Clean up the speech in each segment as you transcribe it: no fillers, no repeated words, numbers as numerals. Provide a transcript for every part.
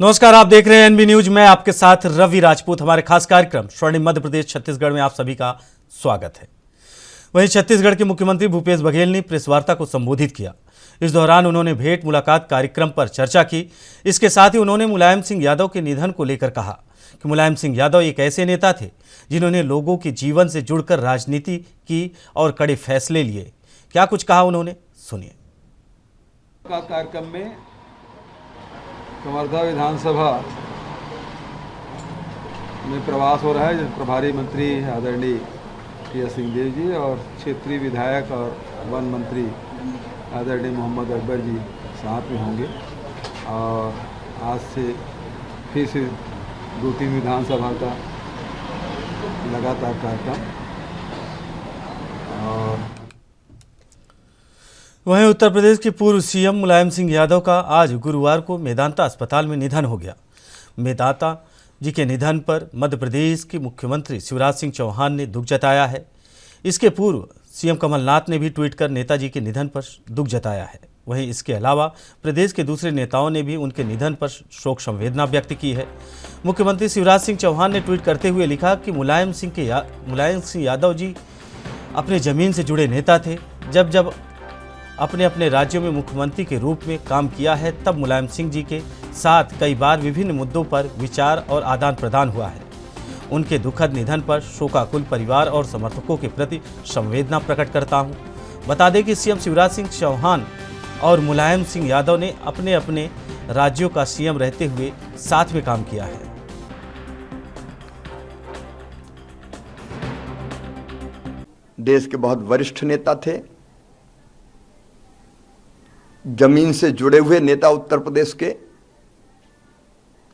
नमस्कार, आप देख रहे हैं एनबी न्यूज में आपके साथ रवि राजपूत। हमारे खास कार्यक्रम स्वर्णिम मध्य प्रदेश छत्तीसगढ़ में आप सभी का स्वागत है। वहीं छत्तीसगढ़ के मुख्यमंत्री भूपेश बघेल ने प्रेस वार्ता को संबोधित किया। इस दौरान उन्होंने भेंट मुलाकात कार्यक्रम पर चर्चा की। इसके साथ ही उन्होंने मुलायम सिंह यादव के निधन को लेकर कहा कि मुलायम सिंह यादव एक ऐसे नेता थे जिन्होंने लोगों के जीवन से जुड़कर राजनीति की और कड़े फैसले लिए। क्या कुछ कहा उन्होंने, सुनिए। कार्यक्रम में कवर्धा विधानसभा में प्रवास हो रहा है। प्रभारी मंत्री आदरणीय टी.एस. सिंहदेव जी और क्षेत्रीय विधायक और वन मंत्री आदरणीय मोहम्मद अकबर जी साथ में होंगे। और आज से फिर से 2-3 विधानसभा का लगातार कार्यक्रम। और वहीं उत्तर प्रदेश के पूर्व सीएम मुलायम सिंह यादव का आज गुरुवार को मेदांता अस्पताल में निधन हो गया। मेदांता जी के निधन पर मध्य प्रदेश के मुख्यमंत्री शिवराज सिंह चौहान ने दुख जताया है। इसके पूर्व सीएम कमलनाथ ने भी ट्वीट कर नेताजी के निधन पर दुख जताया है। वहीं इसके अलावा प्रदेश के दूसरे नेताओं ने भी उनके निधन पर शोक संवेदना व्यक्त की है। मुख्यमंत्री शिवराज सिंह चौहान ने ट्वीट करते हुए लिखा कि मुलायम सिंह यादव जी अपने जमीन से जुड़े नेता थे। जब अपने अपने राज्यों में मुख्यमंत्री के रूप में काम किया है, तब मुलायम सिंह जी के साथ कई बार विभिन्न मुद्दों पर विचार और आदान प्रदान हुआ है। उनके दुखद निधन पर शोकाकुल परिवार और समर्थकों के प्रति संवेदना प्रकट करता हूं। बता दें कि सीएम शिवराज सिंह चौहान और मुलायम सिंह यादव ने अपने अपने राज्यों का सीएम रहते हुए साथ में काम किया है। देश के बहुत वरिष्ठ नेता थे, जमीन से जुड़े हुए नेता उत्तर प्रदेश के,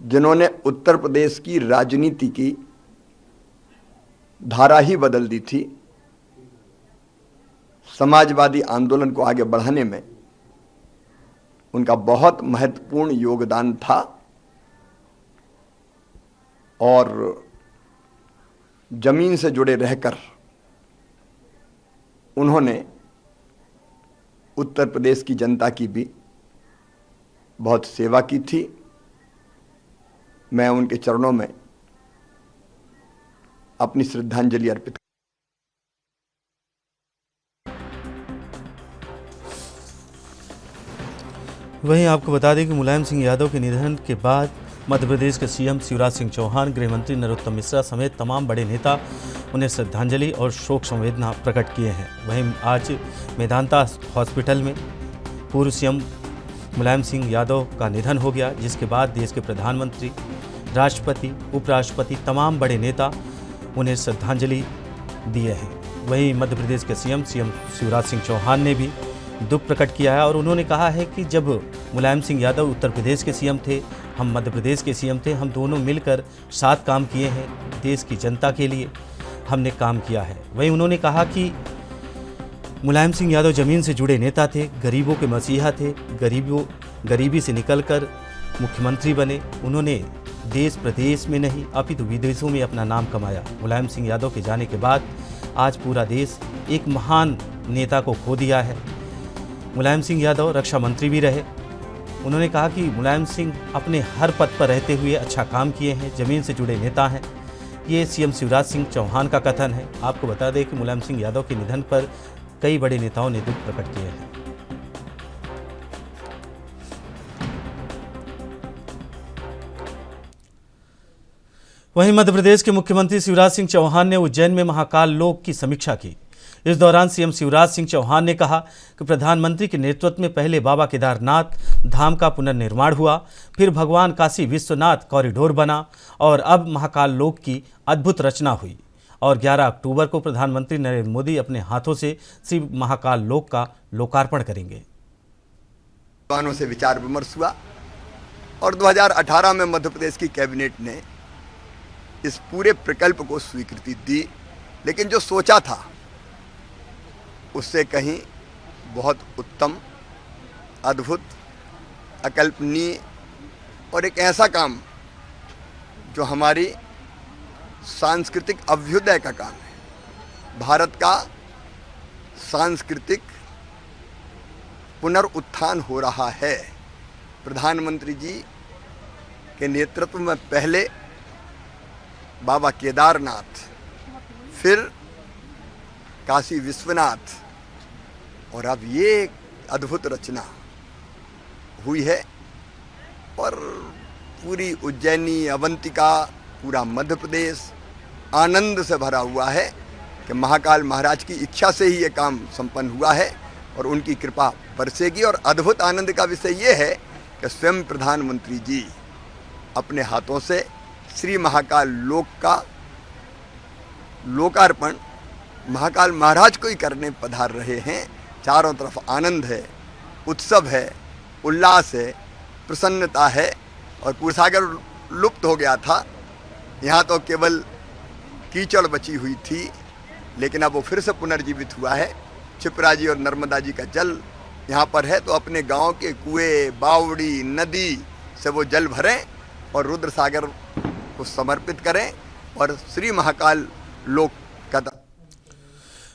जिन्होंने उत्तर प्रदेश की राजनीति की धारा ही बदल दी थी। समाजवादी आंदोलन को आगे बढ़ाने में उनका बहुत महत्वपूर्ण योगदान था। और जमीन से जुड़े रहकर उन्होंने उत्तर प्रदेश की जनता की भी बहुत सेवा की थी। मैं उनके चरणों में अपनी श्रद्धांजलि अर्पित। वहीं आपको बता दें कि मुलायम सिंह यादव के निधन के बाद मध्य प्रदेश के सीएम शिवराज सिंह चौहान, गृह मंत्री नरोत्तम मिश्रा समेत तमाम बड़े नेता उन्हें श्रद्धांजलि और शोक संवेदना प्रकट किए हैं। वहीं आज मेदांता हॉस्पिटल में पूर्व सीएम मुलायम सिंह यादव का निधन हो गया, जिसके बाद देश के प्रधानमंत्री, राष्ट्रपति, उपराष्ट्रपति, तमाम बड़े नेता उन्हें श्रद्धांजलि दिए हैं। वहीं मध्य प्रदेश के सीएम शिवराज सिंह चौहान ने भी दुख प्रकट किया है और उन्होंने कहा है कि जब मुलायम सिंह यादव उत्तर प्रदेश के सीएम थे, हम मध्य प्रदेश के सीएम थे, हम दोनों मिलकर साथ काम किए हैं। देश की जनता के लिए हमने काम किया है। वहीं उन्होंने कहा कि मुलायम सिंह यादव जमीन से जुड़े नेता थे, गरीबों के मसीहा थे, गरीबी से निकलकर मुख्यमंत्री बने। उन्होंने देश प्रदेश में नहीं अपितु विदेशों में अपना नाम कमाया। मुलायम सिंह यादव के जाने के बाद आज पूरा देश एक महान नेता को खो दिया है। मुलायम सिंह यादव रक्षा मंत्री भी रहे। उन्होंने कहा कि मुलायम सिंह अपने हर पद पर रहते हुए अच्छा काम किए हैं, जमीन से जुड़े नेता हैं। ये सीएम शिवराज सिंह चौहान का कथन है। आपको बता दें कि मुलायम सिंह यादव के निधन पर कई बड़े नेताओं ने दुख प्रकट किए हैं। वहीं मध्य प्रदेश के मुख्यमंत्री शिवराज सिंह चौहान ने उज्जैन में महाकाल लोक की समीक्षा की। इस दौरान सीएम शिवराज सिंह चौहान ने कहा कि प्रधानमंत्री के नेतृत्व में पहले बाबा केदारनाथ धाम का पुनर्निर्माण हुआ, फिर भगवान काशी विश्वनाथ कॉरिडोर बना और अब महाकाल लोक की अद्भुत रचना हुई। और 11 अक्टूबर को प्रधानमंत्री नरेंद्र मोदी अपने हाथों से श्री महाकाल लोक का लोकार्पण करेंगे। विद्वानों से विचार विमर्श हुआ और 2018 में मध्य प्रदेश की कैबिनेट ने इस पूरे प्रकल्प को स्वीकृति दी। लेकिन जो सोचा था उससे कहीं बहुत उत्तम, अद्भुत, अकल्पनीय और एक ऐसा काम जो हमारी सांस्कृतिक अभ्युदय का काम है। भारत का सांस्कृतिक पुनरुत्थान हो रहा है। प्रधानमंत्री जी के नेतृत्व में पहले बाबा केदारनाथ, फिर काशी विश्वनाथ और अब ये एक अद्भुत रचना हुई है। और पूरी उज्जैनी, अवंतिका, पूरा मध्य प्रदेश आनंद से भरा हुआ है कि महाकाल महाराज की इच्छा से ही ये काम संपन्न हुआ है और उनकी कृपा बरसेगी। और अद्भुत आनंद का विषय ये है कि स्वयं प्रधानमंत्री जी अपने हाथों से श्री महाकाल लोक का लोकार्पण महाकाल महाराज को ही करने पधार रहे हैं। चारों तरफ आनंद है, उत्सव है, उल्लास है, प्रसन्नता है। और पूरसागर लुप्त हो गया था, यहाँ तो केवल कीचड़ बची हुई थी, लेकिन अब वो फिर से पुनर्जीवित हुआ है। क्षिप्रा जी और नर्मदा जी का जल यहाँ पर है, तो अपने गांव के कुएं, बावड़ी, नदी से वो जल भरें और रुद्र सागर को समर्पित करें और श्री महाकाल लोक का।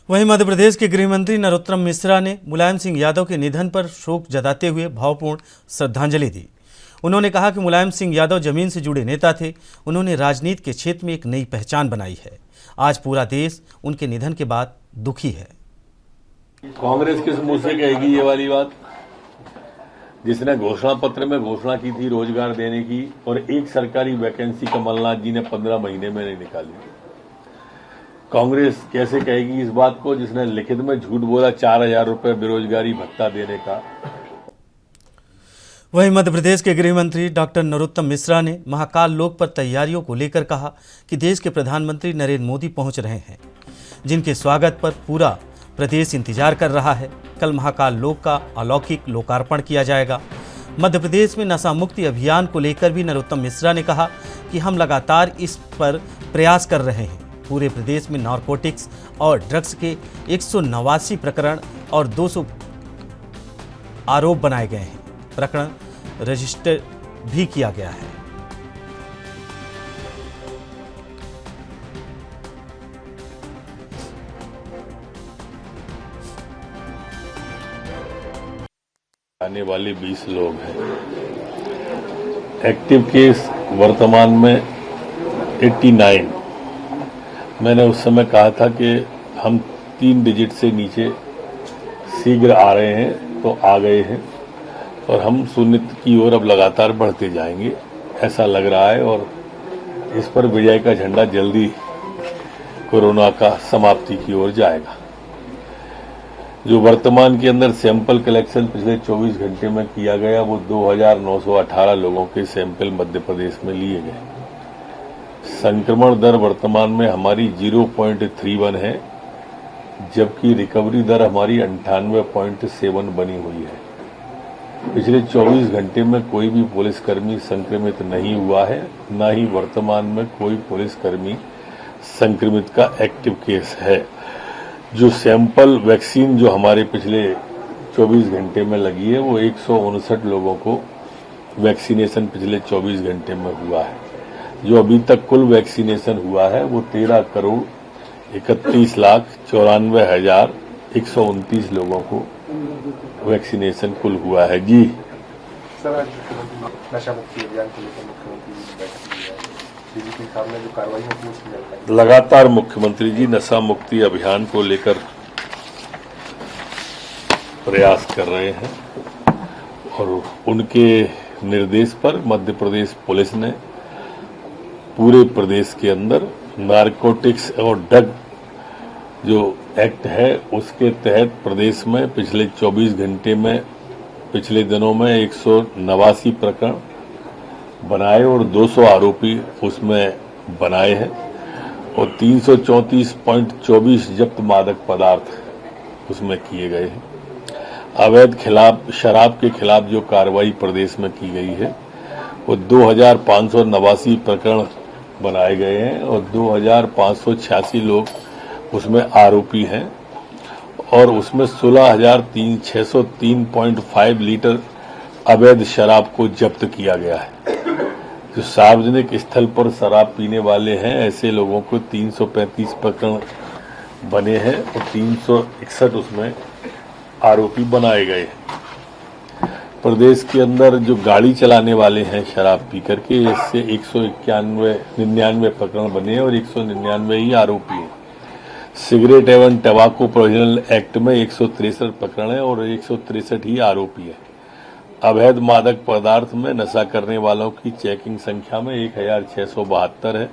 वहीं मध्य प्रदेश के गृह मंत्री नरोत्तम मिश्रा ने मुलायम सिंह यादव के निधन पर शोक जताते हुए भावपूर्ण श्रद्धांजलि दी। उन्होंने कहा कि मुलायम सिंह यादव जमीन से जुड़े नेता थे। उन्होंने राजनीति के क्षेत्र में एक नई पहचान बनाई है। आज पूरा देश उनके निधन के बाद दुखी है। कांग्रेस किस मुंह से कहेगी ये वाली बात, जिसने घोषणा पत्र में घोषणा की थी रोजगार देने की, और एक सरकारी वैकेंसी कमलनाथ जी ने 15 महीने में नहीं निकाली। कांग्रेस कैसे कहेगी इस बात को, जिसने लिखित में झूठ बोला 4000 रुपए बेरोजगारी भत्ता देने का। वहीं मध्य प्रदेश के गृह मंत्री डॉक्टर नरोत्तम मिश्रा ने महाकाल लोक पर तैयारियों को लेकर कहा कि देश के प्रधानमंत्री नरेंद्र मोदी पहुंच रहे हैं, जिनके स्वागत पर पूरा प्रदेश इंतजार कर रहा है। कल महाकाल लोक का अलौकिक लोकार्पण किया जाएगा। मध्य प्रदेश में नशा मुक्ति अभियान को लेकर भी नरोत्तम मिश्रा ने कहा कि हम लगातार इस पर प्रयास कर रहे हैं। पूरे प्रदेश में नारकोटिक्स और ड्रग्स के 189 प्रकरण और 200 आरोप बनाए गए हैं। प्रकरण रजिस्टर भी किया गया है। आने वाले 20 लोग हैं। एक्टिव केस वर्तमान में 89। मैंने उस समय कहा था कि हम 3 डिजिट से नीचे शीघ्र आ रहे हैं, तो आ गए हैं और हम शून्य की ओर अब लगातार बढ़ते जाएंगे, ऐसा लग रहा है। और इस पर विजय का झंडा जल्दी कोरोना का समाप्ति की ओर जाएगा। जो वर्तमान के अंदर सैंपल कलेक्शन पिछले 24 घंटे में किया गया, वो 2918 लोगों के सैंपल मध्य प्रदेश में लिए गए। संक्रमण दर वर्तमान में हमारी 0.31 है, जबकि रिकवरी दर हमारी 98.7 बनी हुई है। पिछले 24 घंटे में कोई भी पुलिसकर्मी संक्रमित नहीं हुआ है, न ही वर्तमान में कोई पुलिसकर्मी संक्रमित का एक्टिव केस है। जो सैंपल वैक्सीन जो हमारे पिछले 24 घंटे में लगी है, वो 159 लोगों को वैक्सीनेशन पिछले 24 घंटे में हुआ है। जो अभी तक कुल वैक्सीनेशन हुआ है वो 13,31,94,129 लोगों को वैक्सीनेशन कुल हुआ है। जी सर, आज नशा मुक्ति अभियान को लेकर मुख्यमंत्री जी बैठक की है, डीजीपी साहब ने जो कार्रवाई होती है उसकी जानकारी। लगातार मुख्यमंत्री जी नशा मुक्ति अभियान को लेकर प्रयास कर रहे हैं और उनके निर्देश पर मध्य प्रदेश पुलिस ने पूरे प्रदेश के अंदर नारकोटिक्स और ड्रग जो एक्ट है उसके तहत प्रदेश में पिछले 24 घंटे में पिछले दिनों में 189 प्रकरण बनाए और 200 आरोपी उसमें बनाए हैं और 334.24 जब्त मादक पदार्थ उसमें किए गए हैं। अवैध शराब के खिलाफ जो कार्रवाई प्रदेश में की गई है वो 2589 प्रकरण बनाए गए हैं और 2586 लोग उसमें आरोपी हैं और उसमें 16,603.5 लीटर अवैध शराब को जब्त किया गया है। जो सार्वजनिक स्थल पर शराब पीने वाले हैं ऐसे लोगों को 335 प्रकरण बने हैं और 361 उसमें आरोपी बनाए गए हैं। प्रदेश के अंदर जो गाड़ी चलाने वाले हैं शराब पी करके, इससे 199 प्रकरण बने हैं और 199 ही आरोपी हैं। सिगरेट एवं टबाको प्रोविजनल एक्ट में 163 प्रकरण है और 163 ही आरोपी है। अवैध मादक पदार्थ में नशा करने वालों की चेकिंग संख्या में 1672 है,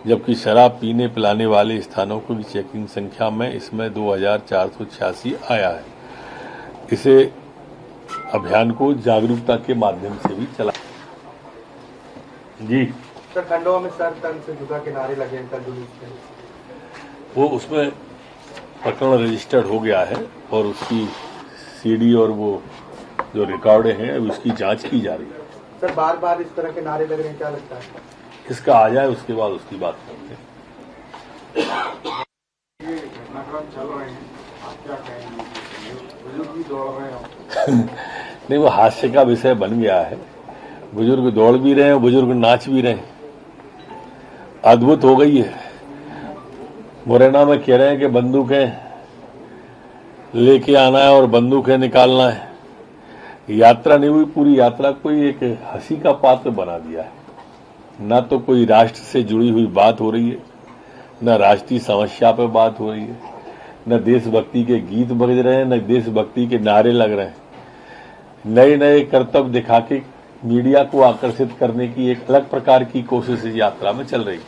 जबकि शराब पीने पिलाने वाले स्थानों की चेकिंग संख्या में इसमें 2486 आया है। इसे अभियान को जागरूकता के माध्यम से भी चला जी। सर खंडवा में सर तन से जुदा के नारे लगे हैं, वो उसमें प्रकरण रजिस्टर्ड हो गया है और उसकी सीडी और वो जो रिकॉर्ड हैं उसकी जांच की जा रही है। सर बार बार इस तरह के नारे लग रहे हैं, क्या लगता है? इसका आ जाए उसके बाद उसकी बात करते हैं। ये घटनाक्रम चल रहे हैं, आप क्या कहेंगे? बुजुर्ग भी दौड़ रहे हैं। नहीं, वो हास्य का विषय बन गया है। बुजुर्ग दौड़ भी रहे हैं, बुजुर्ग नाच भी रहे हैं। अद्भुत हो गई है। मुरैना में कह रहे हैं कि बंदूकें लेके आना है और बंदूकें निकालना है। यात्रा नहीं हुई, पूरी यात्रा कोई एक हंसी का पात्र बना दिया है। न तो कोई राष्ट्र से जुड़ी हुई बात हो रही है, न राष्ट्रीय समस्या पर बात हो रही है, न देशभक्ति के गीत बज रहे हैं, न देशभक्ति के नारे लग रहे हैं। नए नए कर्तव्य दिखा के मीडिया को आकर्षित करने की एक अलग प्रकार की कोशिश इस यात्रा में चल रही है।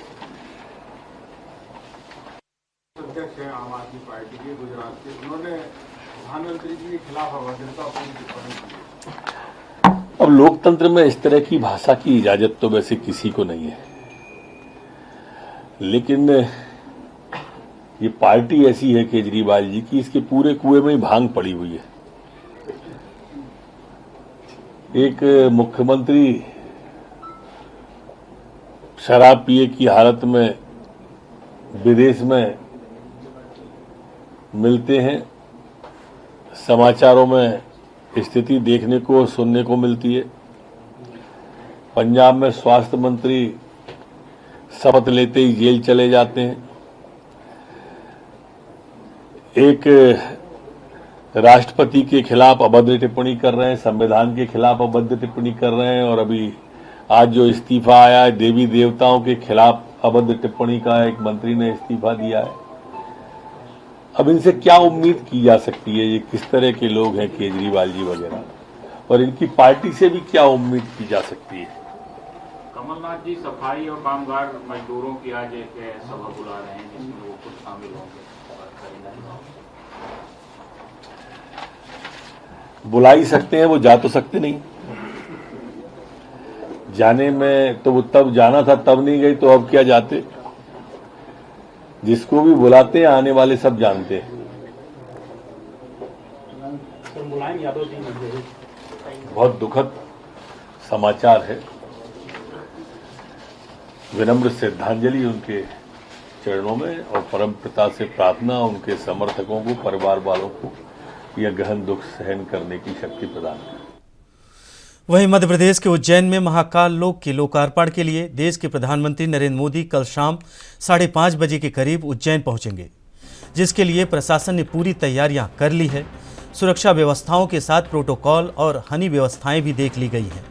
अध्यक्ष हैं आम आदमी पार्टी के गुजरात के, उन्होंने प्रधानमंत्री जी के खिलाफ अभद्रतापूर्ण टिप्पणी की। अब लोकतंत्र में इस तरह की भाषा की इजाजत तो वैसे किसी को नहीं है, लेकिन ये पार्टी ऐसी है केजरीवाल जी की, इसके पूरे कुएं में ही भांग पड़ी हुई है। एक मुख्यमंत्री शराब पिए की हालत में विदेश में मिलते हैं, समाचारों में स्थिति देखने को सुनने को मिलती है। पंजाब में स्वास्थ्य मंत्री शपथ लेते ही जेल चले जाते हैं। एक राष्ट्रपति के खिलाफ अभद्र टिप्पणी कर रहे हैं, संविधान के खिलाफ अभद्र टिप्पणी कर रहे हैं, और अभी आज जो इस्तीफा आया है, देवी देवताओं के खिलाफ अभद्र टिप्पणी का एक मंत्री ने इस्तीफा दिया है। अब इनसे क्या उम्मीद की जा सकती है? ये किस तरह के लोग हैं केजरीवाल जी वगैरह, और इनकी पार्टी से भी क्या उम्मीद की जा सकती है? कमलनाथ जी सफाई और कामगार मजदूरों की आज एक सभा बुला रहे हैं जिसमें वो खुद शामिल होंगे। बुला ही सकते हैं, वो जा तो सकते नहीं। जाने में तो वो तब जाना था, तब नहीं गई, तो अब क्या जाते? जिसको भी बुलाते हैं आने वाले सब जानते हैं। बहुत दुखद समाचार है। विनम्र श्रद्धांजलि उनके चरणों में, और परम पिता से प्रार्थना उनके समर्थकों को, परिवार वालों को यह गहन दुख सहन करने की शक्ति प्रदान करें। वहीं मध्य प्रदेश के उज्जैन में महाकाल लोक के लोकार्पण के लिए देश के प्रधानमंत्री नरेंद्र मोदी कल शाम 5:30 बजे के करीब उज्जैन पहुंचेंगे, जिसके लिए प्रशासन ने पूरी तैयारियां कर ली है। सुरक्षा व्यवस्थाओं के साथ प्रोटोकॉल और हनी व्यवस्थाएं भी देख ली गई हैं।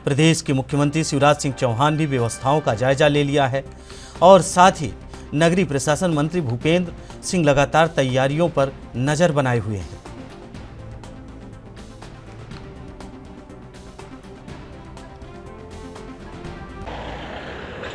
प्रदेश के मुख्यमंत्री शिवराज सिंह चौहान भी व्यवस्थाओं का जायजा ले लिया है, और साथ ही नगरीय प्रशासन मंत्री भूपेंद्र सिंह लगातार तैयारियों पर नजर बनाए हुए हैं।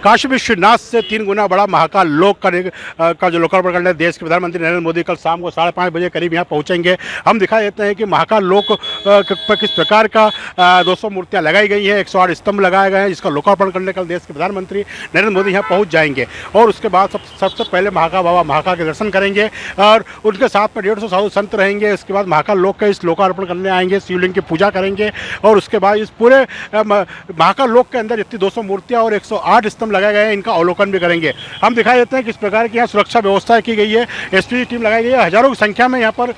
काशी विश्वनाथ से 3 गुना बड़ा महाकाल लोक का जो लोकार्पण करने देश के प्रधानमंत्री नरेंद्र मोदी कल शाम को 5:30 बजे करीब यहाँ पहुँचेंगे। हम दिखाई देते हैं कि महाकाल लोक पर किस प्रकार का 200 मूर्तियाँ लगाई गई हैं, 108 स्तंभ लगाए गए हैं, जिसका लोकार्पण करने कल देश के प्रधानमंत्री नरेंद्र मोदी यहाँ पहुँच जाएंगे। और उसके बाद सबसे पहले महाकाल बाबा महाकाल के दर्शन करेंगे, और उनके साथ में 150 साधु संत रहेंगे। इसके बाद महाकाल लोक का इस लोकार्पण करने आएंगे, शिवलिंग की पूजा करेंगे, और उसके बाद इस पूरे महाकाल लोक के अंदर जितनी 200 मूर्तियाँ और 108 स्तंभ लगाए गए हैं, इनका अवलोकन भी करेंगे। हम दिखाई देते हैं किस प्रकार की यहाँ सुरक्षा व्यवस्था की गई है। एसपीजी टीम लगाई गई है, हजारों की संख्या में यहाँ पर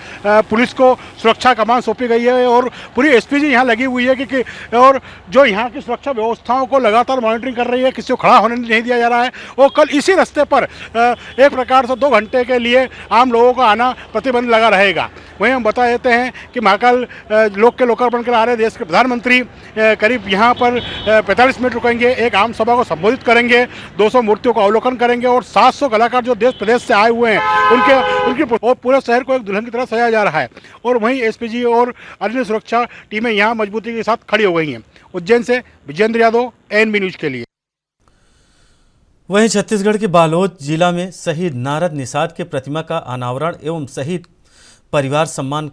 पुलिस को सुरक्षा कमान सौंपी गई है और पूरी एसपीजी यहाँ लगी हुई है कि और जो यहाँ की सुरक्षा व्यवस्थाओं को लगातार मॉनिटरिंग कर रही है, किसी को खड़ा होने नहीं दिया जा रहा है। और कल इसी रास्ते पर एक प्रकार से 2 घंटे के लिए आम लोगों का आना प्रतिबंध लगा रहेगा। वहीं हम बता देते हैं कि महाकाल लोक के लोकार्पण के लिए आ रहे देश के प्रधानमंत्री करीब यहाँ पर 45 मिनट रुकेंगे, एक आम सभा को संबोधित करेंगे, 200 मूर्तियों का अवलोकन करेंगे और 700 कलाकार जो देश प्रदेश से आए हुए हैं उनके पूरे शहर को एक दुल्हन की तरह सजाया जा रहा है। और वहीं एसपीजी और अन्य सुरक्षा टीमें यहाँ मजबूती के साथ खड़ी हो गई हैं। उज्जैन से विजेंद्र यादव, एएनबी न्यूज के लिए। वहीं छत्तीसगढ़ के बालोद जिला में शहीद नारद निषाद के प्रतिमा का अनावरण एवं शहीद परिवार सम्मान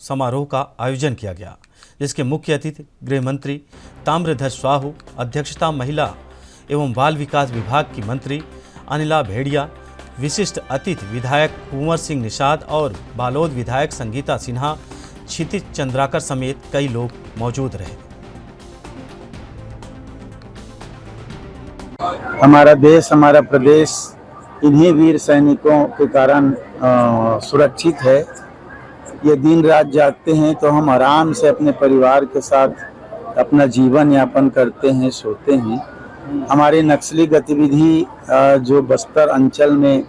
समारोह का आयोजन किया गया, जिसके मुख्य अतिथि गृह मंत्री ताम्रध्वज साहू, अध्यक्षता महिला एवं बाल विकास विभाग की मंत्री अनिला भेड़िया, विशिष्ट अतिथि विधायक कुंवर सिंह निषाद और बालोद विधायक संगीता सिन्हा, क्षितिज चंद्राकर समेत कई लोग मौजूद रहे। हमारा देश, हमारा प्रदेश इन्हीं वीर सैनिकों के कारण सुरक्षित है। ये दिन रात जागते हैं तो हम आराम से अपने परिवार के साथ अपना जीवन यापन करते हैं, सोते हैं। हमारी नक्सली गतिविधि जो बस्तर अंचल में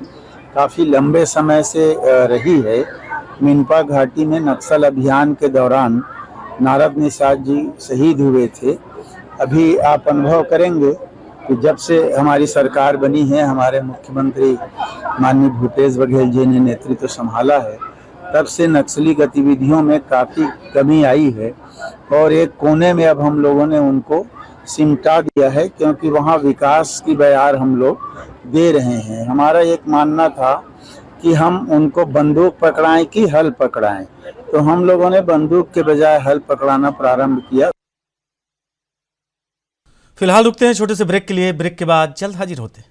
काफ़ी लंबे समय से रही है। मिनपा घाटी में नक्सल अभियान के दौरान नारद निषाद जी शहीद हुए थे। अभी आप अनुभव करेंगे कि जब से हमारी सरकार बनी है, हमारे मुख्यमंत्री माननीय भूपेश बघेल जी ने नेतृत्व संभाला है, तब से नक्सली गतिविधियों में काफ़ी कमी आई है और एक कोने में अब हम लोगों ने उनको सिमटा दिया है, क्योंकि वहाँ विकास की बयार हम लोग दे रहे हैं। हमारा एक मानना था कि हम उनको बंदूक पकड़ाएं कि हल पकड़ाएं, तो हम लोगों ने बंदूक के बजाय हल पकड़ाना प्रारंभ किया। फिलहाल रुकते हैं छोटे से ब्रेक के लिए। ब्रेक के बाद जल्द हाजिर होते हैं।